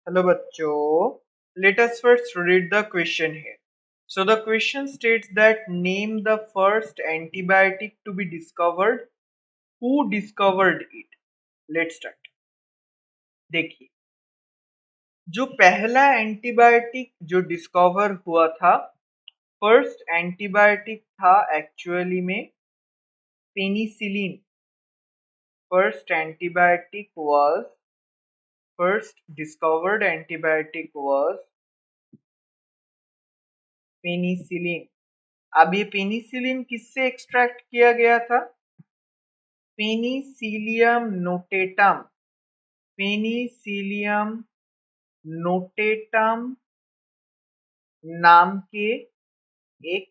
Hello bachcho. Let us first read the question here. So the question states that name the first antibiotic to be discovered. Who discovered it? Let's start. देखिए, जो पहला antibiotic जो discover हुआ था, first antibiotic था actually में penicillin. First antibiotic was first discovered antibiotic was penicillin. अब ये पेनिसिलिन किससे एक्सट्रैक्ट किया गया था? Penicillium notatum. पेनिसिलियम नोटेटम नाम के एक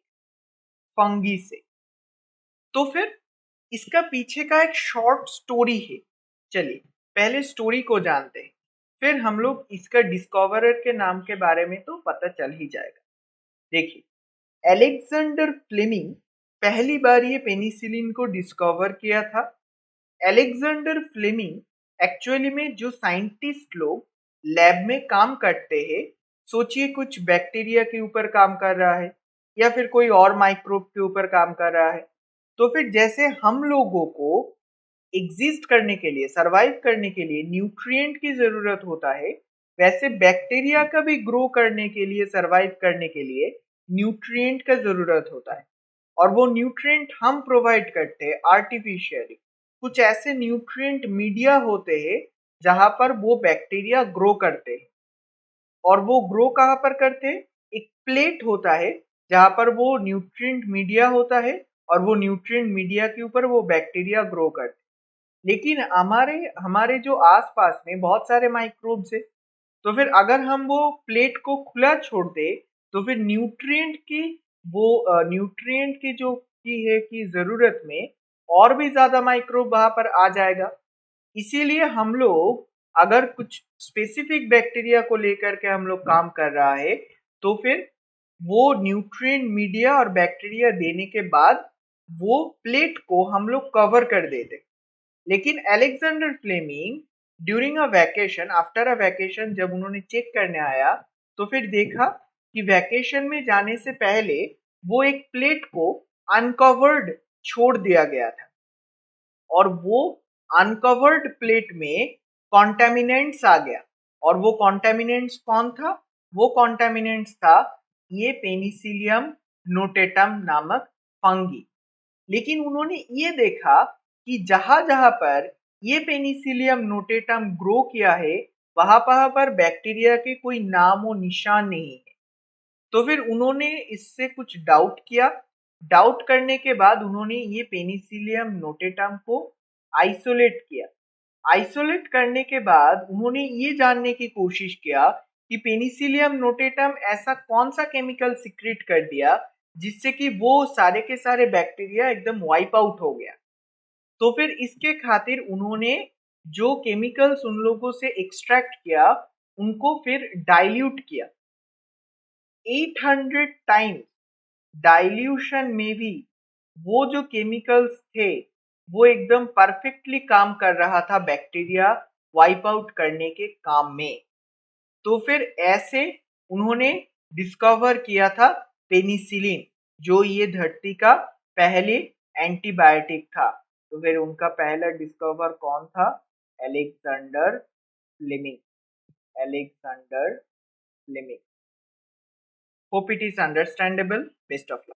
फंगी से. तो फिर इसका पीछे का एक शॉर्ट स्टोरी है. चलिए पहले स्टोरी को जानते हैं, फिर हम लोग इसका डिस्कवरर के नाम के बारे में तो पता चल ही जाएगा. देखिए, एलेक्जेंडर फ्लेमिंग पहली बार ये पेनिसिलिन को डिस्कवर किया था. एलेक्जेंडर फ्लेमिंग एक्चुअली में जो साइंटिस्ट लोग लैब में काम करते हैं, सोचिए कुछ बैक्टीरिया के ऊपर काम कर रहा है या फिर कोई और माइक्रोब के ऊपर काम कर रहा है, तो फिर जैसे हम लोगों को एग्जिस्ट करने के लिए, सरवाइव करने के लिए न्यूट्रिएंट की जरूरत होता है, वैसे बैक्टीरिया का भी ग्रो करने के लिए, सरवाइव करने के लिए न्यूट्रिएंट का जरूरत होता है. और वो न्यूट्रिएंट हम प्रोवाइड करते हैं आर्टिफिशियली. कुछ ऐसे न्यूट्रिएंट मीडिया होते हैं जहां पर वो बैक्टीरिया ग्रो करते हैं. और वो ग्रो कहाँ पर करते हैं? एक प्लेट होता है जहां पर वो न्यूट्रिएंट मीडिया होता है और वो न्यूट्रिएंट मीडिया के ऊपर वो बैक्टीरिया ग्रो करते हैं. लेकिन हमारे हमारे जो आसपास में बहुत सारे माइक्रोब्स है, तो फिर अगर हम वो प्लेट को खुला छोड़ दे, तो फिर न्यूट्रिएंट की जो की है की जरूरत में और भी ज्यादा माइक्रोब वहां पर आ जाएगा. इसीलिए हम लोग अगर कुछ स्पेसिफिक बैक्टीरिया को लेकर के हम लोग काम कर रहा है, तो फिर वो न्यूट्रिएंट मीडिया और बैक्टीरिया देने के बाद वो प्लेट को हम लोग कवर कर देते. लेकिन Alexander Fleming during a vacation, after a vacation, जब उन्होंने चेक करने आया, तो फिर देखा कि वैकेशन में जाने से पहले वो एक प्लेट को अनकवर्ड छोड़ दिया गया था. और वो अनकवर्ड प्लेट में कॉन्टेमिनेंट्स आ गया. और वो कॉन्टेमिनेंट्स कौन था? वो कॉन्टेमिनेंट्स था ये पेनिसिलियम नोटेटम नामक फंगी. लेकिन उन्होंने ये देखा कि जहां जहां पर ये पेनिसिलियम नोटेटम ग्रो किया है, वहां पर बैक्टीरिया के कोई नाम और निशान नहीं है. तो फिर उन्होंने इससे कुछ डाउट किया. डाउट करने के बाद उन्होंने ये पेनिसिलियम नोटेटम को आइसोलेट किया. आइसोलेट करने के बाद उन्होंने ये जानने की कोशिश किया कि पेनिसिलियम नोटेटम ऐसा कौन सा केमिकल सिक्रेट कर दिया जिससे कि वो सारे के सारे बैक्टीरिया एकदम वाइप आउट हो गया. तो फिर इसके खातिर उन्होंने जो केमिकल्स उन लोगों से एक्सट्रैक्ट किया, उनको फिर डाइल्यूट किया. 800 टाइम्स डाइल्यूशन में भी वो जो केमिकल्स थे, वो एकदम परफेक्टली काम कर रहा था बैक्टीरिया वाइप आउट करने के काम में. तो फिर ऐसे उन्होंने डिस्कवर किया था पेनिसिलिन, जो ये धरती का पहले एंटीबायोटिक था. तो फिर उनका पहला डिस्कवर कौन था? Alexander Fleming. Alexander Fleming. Hope it is understandable. Best of